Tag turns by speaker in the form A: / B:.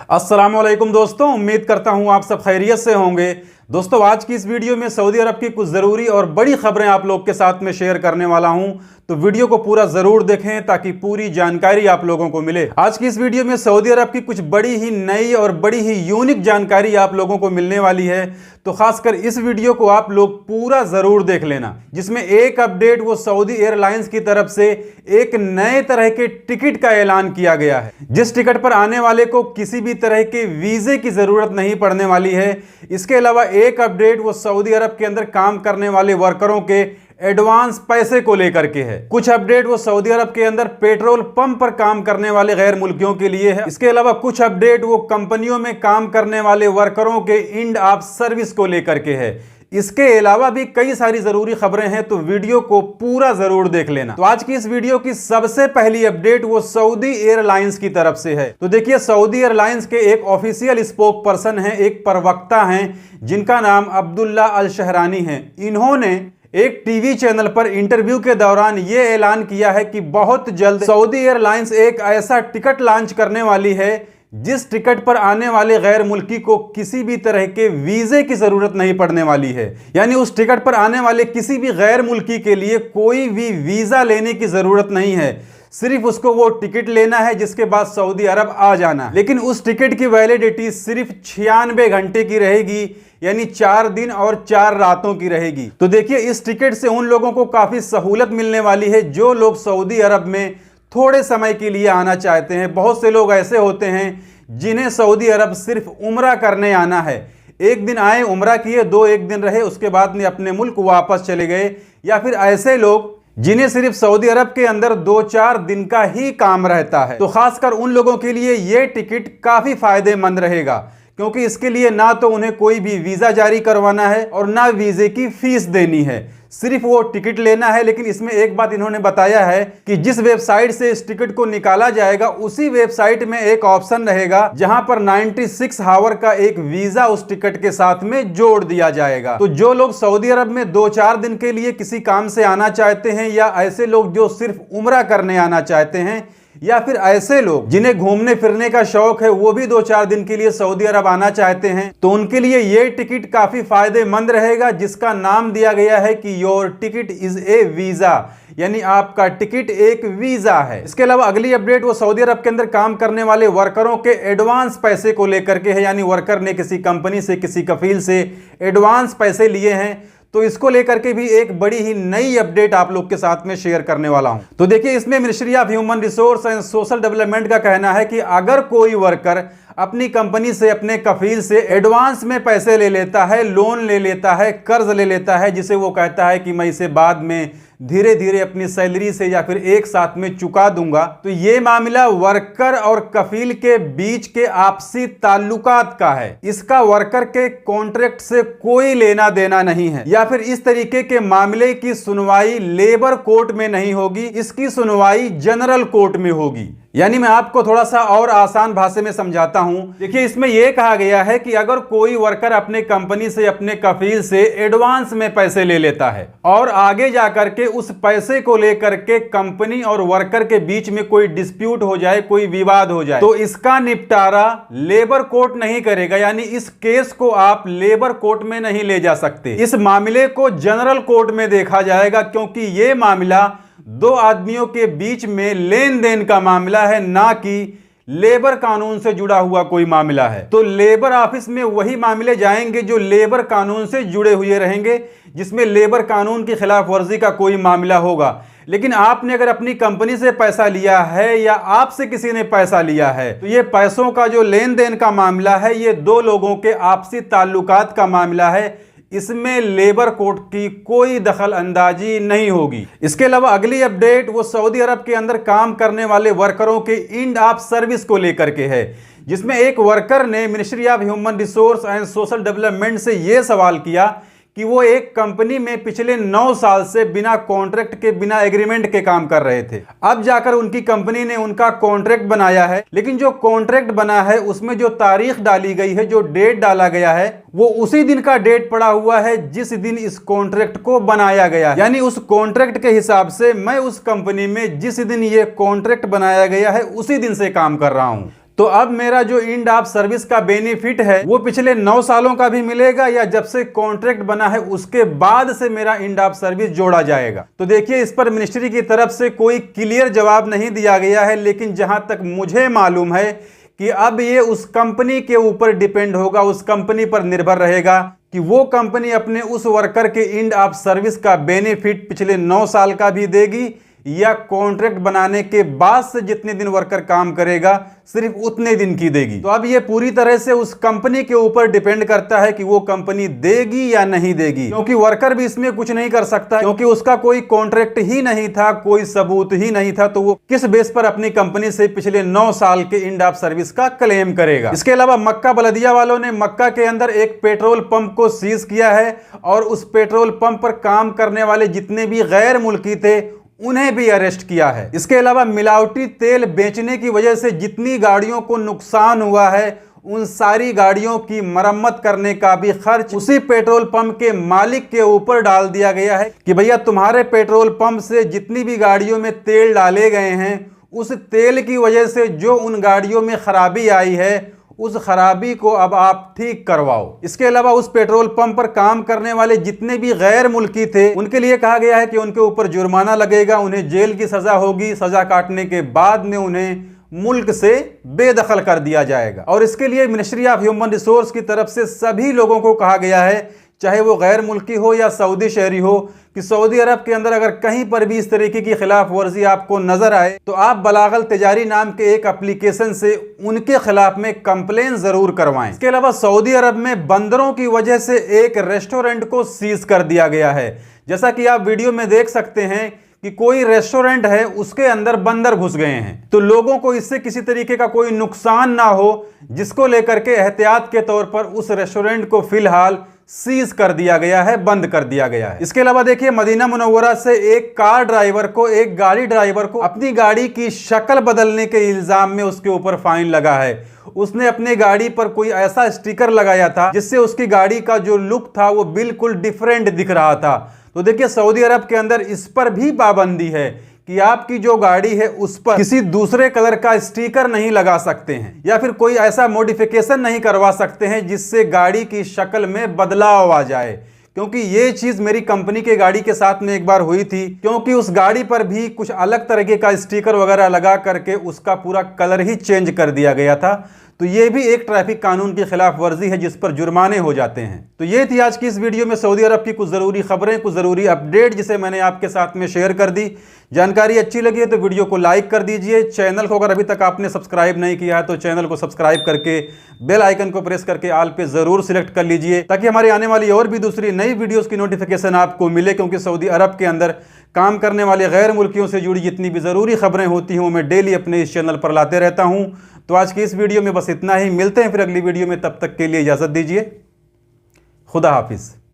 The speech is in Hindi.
A: अस्सलामुअलैकुम दोस्तों, उम्मीद करता हूं आप सब खैरियत से होंगे। दोस्तों, आज की इस वीडियो में सऊदी अरब की कुछ ज़रूरी और बड़ी खबरें आप लोग के साथ में शेयर करने वाला हूं, तो वीडियो को पूरा ज़रूर देखें ताकि पूरी जानकारी आप लोगों को मिले। आज की इस वीडियो में सऊदी अरब की कुछ बड़ी ही नई और बड़ी ही यूनिक जानकारी आप लोगों को मिलने वाली है, तो खासकर इस वीडियो को आप लोग पूरा ज़रूर देख लेना, जिसमें एक अपडेट वो सऊदी एयरलाइंस की तरफ से एक नए तरह के टिकट का ऐलान किया गया है, जिस टिकट पर आने वाले को किसी भी तरह के वीज़े की ज़रूरत नहीं पड़ने वाली है। इसके अलावा एक अपडेट वो सऊदी अरब के अंदर काम करने वाले वर्करों के एडवांस पैसे को लेकर के है। कुछ अपडेट वो सऊदी अरब के अंदर पेट्रोल पंप पर काम करने वाले गैर मुल्कियों के लिए है। इसके अलावा कुछ अपडेट वो कंपनियों में काम करने वाले वर्करों के एंड ऑफ सर्विस को लेकर के है। इसके अलावा भी कई सारी जरूरी खबरें हैं, तो वीडियो को पूरा जरूर देख लेना। तो आज की इस वीडियो की सबसे पहली अपडेट वो सऊदी एयरलाइंस की तरफ से है। तो देखिए, सऊदी एयरलाइंस के एक ऑफिशियल स्पोक पर्सन है, एक प्रवक्ता हैं, जिनका नाम अब्दुल्ला अल शहरानी है। इन्होंने एक टीवी चैनल पर इंटरव्यू के दौरान यह ऐलान किया है कि बहुत जल्द सऊदी एयरलाइंस एक ऐसा टिकट लॉन्च करने वाली है जिस टिकट पर आने वाले गैर मुल्की को किसी भी तरह के वीजे की जरूरत नहीं पड़ने वाली है। यानी उस टिकट पर आने वाले किसी भी गैर मुल्की के लिए कोई भी वीजा लेने की जरूरत नहीं है, सिर्फ उसको वो टिकट लेना है जिसके बाद सऊदी अरब आ जाना। लेकिन उस टिकट की वैलिडिटी सिर्फ 96 घंटे की रहेगी, यानी 4 दिन और 4 रातों की रहेगी। तो देखिए, इस टिकट से उन लोगों को काफी सहूलत मिलने वाली है जो लोग सऊदी अरब में थोड़े समय के लिए आना चाहते हैं। बहुत से लोग ऐसे होते हैं जिन्हें सऊदी अरब सिर्फ उम्रा करने आना है, एक दिन आए, उम्रा किए, 1 दिन रहे, उसके बाद में अपने मुल्क वापस चले गए। या फिर ऐसे लोग जिन्हें सिर्फ सऊदी अरब के अंदर 2-4 दिन का ही काम रहता है। तो खासकर उन लोगों के लिए यह टिकट काफी फायदेमंद रहेगा, क्योंकि इसके लिए ना तो उन्हें कोई भी वीजा जारी करवाना है और ना वीजे की फीस देनी है, सिर्फ वो टिकट लेना है। लेकिन इसमें एक बात इन्होंने बताया है कि जिस वेबसाइट से इस टिकट को निकाला जाएगा, उसी वेबसाइट में एक ऑप्शन रहेगा जहां पर 96 आवर का एक वीजा उस टिकट के साथ में जोड़ दिया जाएगा। तो जो लोग सऊदी अरब में 2-4 दिन के लिए किसी काम से आना चाहते हैं, या ऐसे लोग जो सिर्फ उम्रा करने आना चाहते हैं, या फिर ऐसे लोग जिन्हें घूमने फिरने का शौक है, वो भी 2-4 दिन के लिए सऊदी अरब आना चाहते हैं, तो उनके लिए ये टिकट काफी फायदेमंद रहेगा, जिसका नाम दिया गया है कि your ticket is A visa, यानी आपका टिकट एक वीजा है। इसके अलावा अगली अपडेट वो सऊदी अरब के अंदर काम करने वाले वर्करों के एडवांस पैसे को लेकर के है। यानी वर्कर ने किसी कंपनी से, किसी कफील से एडवांस पैसे लिए हैं, तो इसको लेकर के भी एक बड़ी ही नई अपडेट आप लोग के साथ में शेयर करने वाला हूं। तो देखिए, इसमें ministry of human resource and social development का कहना है कि अगर कोई वर्कर अपनी कंपनी से, अपने कफील से एडवांस में पैसे ले लेता है, लोन ले लेता है, कर्ज ले लेता है, जिसे वो कहता है कि मैं इसे बाद में धीरे धीरे अपनी सैलरी से या फिर एक साथ में चुका दूंगा, तो ये मामला वर्कर और कफील के बीच के आपसी ताल्लुकात का है। इसका वर्कर के कॉन्ट्रैक्ट से कोई लेना देना नहीं है, या फिर इस तरीके के मामले की सुनवाई लेबर कोर्ट में नहीं होगी, इसकी सुनवाई जनरल कोर्ट में होगी। यानी मैं आपको थोड़ा सा और आसान भाषा में समझाता हूं। देखिए, इसमें यह कहा गया है कि अगर कोई वर्कर अपने कंपनी से, अपने कफील से एडवांस में पैसे ले लेता है और आगे जाकर के उस पैसे को लेकर के कंपनी और वर्कर के बीच में कोई डिस्प्यूट हो जाए, कोई विवाद हो जाए, तो इसका निपटारा लेबर कोर्ट नहीं करेगा। यानी इस केस को आप लेबर कोर्ट में नहीं ले जा सकते, इस मामले को जनरल कोर्ट में देखा जाएगा, क्योंकि यह मामला 2 आदमियों के बीच में लेन देन का मामला है, ना कि लेबर कानून से जुड़ा हुआ कोई मामला है। तो लेबर ऑफिस में वही मामले जाएंगे जो लेबर कानून से जुड़े हुए रहेंगे, जिसमें लेबर कानून की खिलाफ वर्जी का कोई मामला होगा। लेकिन आपने अगर अपनी कंपनी से पैसा लिया है या आपसे किसी ने पैसा लिया है, तो ये पैसों का जो लेन देन का मामला है, ये 2 लोगों के आपसी ताल्लुकात का मामला है, इसमें लेबर कोर्ट की कोई दखल अंदाजी नहीं होगी। इसके अलावा अगली अपडेट वो सऊदी अरब के अंदर काम करने वाले वर्करों के एंड ऑफ सर्विस को लेकर के है, जिसमें एक वर्कर ने ministry of human resource and social development से यह सवाल किया कि वो एक कंपनी में पिछले 9 साल से बिना कॉन्ट्रैक्ट के, बिना एग्रीमेंट के काम कर रहे थे। अब जाकर उनकी कंपनी ने उनका कॉन्ट्रैक्ट बनाया है, लेकिन जो कॉन्ट्रैक्ट बना है उसमें जो तारीख डाली गई है, जो डेट डाला गया है, वो उसी दिन का डेट पड़ा हुआ है जिस दिन इस कॉन्ट्रैक्ट को बनाया गया। यानी उस कॉन्ट्रैक्ट के हिसाब से मैं उस कंपनी में जिस दिन ये कॉन्ट्रैक्ट बनाया गया है उसी दिन से काम कर रहा हूं। तो अब मेरा जो इंड ऑफ सर्विस का बेनिफिट है वो पिछले 9 सालों का भी मिलेगा या जब से कॉन्ट्रैक्ट बना है उसके बाद से मेरा इंड ऑफ सर्विस जोड़ा जाएगा? तो देखिए, इस पर मिनिस्ट्री की तरफ से कोई क्लियर जवाब नहीं दिया गया है, लेकिन जहां तक मुझे मालूम है कि अब ये उस कंपनी के ऊपर डिपेंड होगा, उस कंपनी पर निर्भर रहेगा कि वो कंपनी अपने उस वर्कर के इंड ऑफ सर्विस का बेनिफिट पिछले 9 साल का भी देगी या कॉन्ट्रैक्ट बनाने के बाद से जितने दिन वर्कर काम करेगा सिर्फ उतने दिन की देगी। तो अब ये पूरी तरह से उस कंपनी के ऊपर डिपेंड करता है कि वो कंपनी देगी या नहीं देगी, क्योंकि वर्कर भी इसमें कुछ नहीं कर सकता, क्योंकि उसका कोई कॉन्ट्रैक्ट ही नहीं था, कोई सबूत ही नहीं था, तो वो किस बेस पर अपनी कंपनी से पिछले 9 साल के इंड ऑफ सर्विस का क्लेम करेगा। इसके अलावा मक्का बलदिया वालों ने मक्का के अंदर एक पेट्रोल पंप को सीज किया है और उस पेट्रोल पंप पर काम करने वाले जितने भी गैर मुल्की थे उन्हें भी अरेस्ट किया है। इसके अलावा मिलावटी तेल बेचने की वजह से जितनी गाड़ियों को नुकसान हुआ है उन सारी गाड़ियों की मरम्मत करने का भी खर्च उसी पेट्रोल पंप के मालिक के ऊपर डाल दिया गया है कि भैया तुम्हारे पेट्रोल पंप से जितनी भी गाड़ियों में तेल डाले गए हैं उस तेल की वजह से जो उन गाड़ियों में खराबी आई है उस खराबी को अब आप ठीक करवाओ। इसके अलावा उस पेट्रोल पंप पर काम करने वाले जितने भी गैर मुल्की थे उनके लिए कहा गया है कि उनके ऊपर जुर्माना लगेगा, उन्हें जेल की सजा होगी, सजा काटने के बाद में उन्हें मुल्क से बेदखल कर दिया जाएगा। और इसके लिए मिनिस्ट्री ऑफ ह्यूमन रिसोर्स की तरफ से सभी लोगों को कहा गया है, चाहे वो गैर मुल्की हो या सऊदी शहरी हो, कि सऊदी अरब के अंदर अगर कहीं पर भी इस तरीके की खिलाफ वर्जी आपको नजर आए तो आप बलागल तिजारी नाम के एक एप्लीकेशन से उनके खिलाफ में कंप्लेन जरूर करवाएं। इसके अलावा सऊदी अरब में बंदरों की वजह से एक रेस्टोरेंट को सीज कर दिया गया है। जैसा कि आप वीडियो में देख सकते हैं कि कोई रेस्टोरेंट है उसके अंदर बंदर घुस गए हैं, तो लोगों को इससे किसी तरीके का कोई नुकसान ना हो, जिसको लेकर के एहतियात के तौर पर उस रेस्टोरेंट को फिलहाल सीज कर दिया गया है, बंद कर दिया गया है। इसके अलावा देखिए, मदीना मुनव्वरा से एक कार ड्राइवर को, एक गाड़ी ड्राइवर को अपनी गाड़ी की शक्ल बदलने के इल्जाम में उसके ऊपर फाइन लगा है। उसने अपनी गाड़ी पर कोई ऐसा स्टिकर लगाया था जिससे उसकी गाड़ी का जो लुक था वो बिल्कुल डिफरेंट दिख रहा था। तो देखिए, सऊदी अरब के अंदर इस पर भी पाबंदी है कि आपकी जो गाड़ी है उस पर किसी दूसरे कलर का स्टिकर नहीं लगा सकते हैं या फिर कोई ऐसा मॉडिफिकेशन नहीं करवा सकते हैं जिससे गाड़ी की शक्ल में बदलाव आ जाए, क्योंकि ये चीज मेरी कंपनी के गाड़ी के साथ में एक बार हुई थी, क्योंकि उस गाड़ी पर भी कुछ अलग तरीके का स्टिकर वगैरह लगा करके उसका पूरा कलर ही चेंज कर दिया गया था। तो ये भी एक ट्रैफिक कानून की खिलाफ वर्जी है जिस पर जुर्माने हो जाते हैं। तो ये थी आज की इस वीडियो में सऊदी अरब की कुछ ज़रूरी खबरें, कुछ ज़रूरी अपडेट जिसे मैंने आपके साथ में शेयर कर दी। जानकारी अच्छी लगी है तो वीडियो को लाइक कर दीजिए। चैनल को अगर अभी तक आपने सब्सक्राइब नहीं किया है तो चैनल को सब्सक्राइब करके बेल आइकन को प्रेस करके ऑल पे ज़रूर सिलेक्ट कर लीजिए, ताकि हमारी आने वाली और भी दूसरी नई वीडियोस की नोटिफिकेशन आपको मिले। क्योंकि सऊदी अरब के अंदर काम करने वाले गैर मुल्कियों से जुड़ी जितनी भी ज़रूरी खबरें होती हैं वो मैं डेली अपने इस चैनल पर लाते रहता हूँ। तो आज की इस वीडियो में बस इतना ही। मिलते हैं फिर अगली वीडियो में, तब तक के लिए इजाज़त दीजिए। खुदा हाफिज़।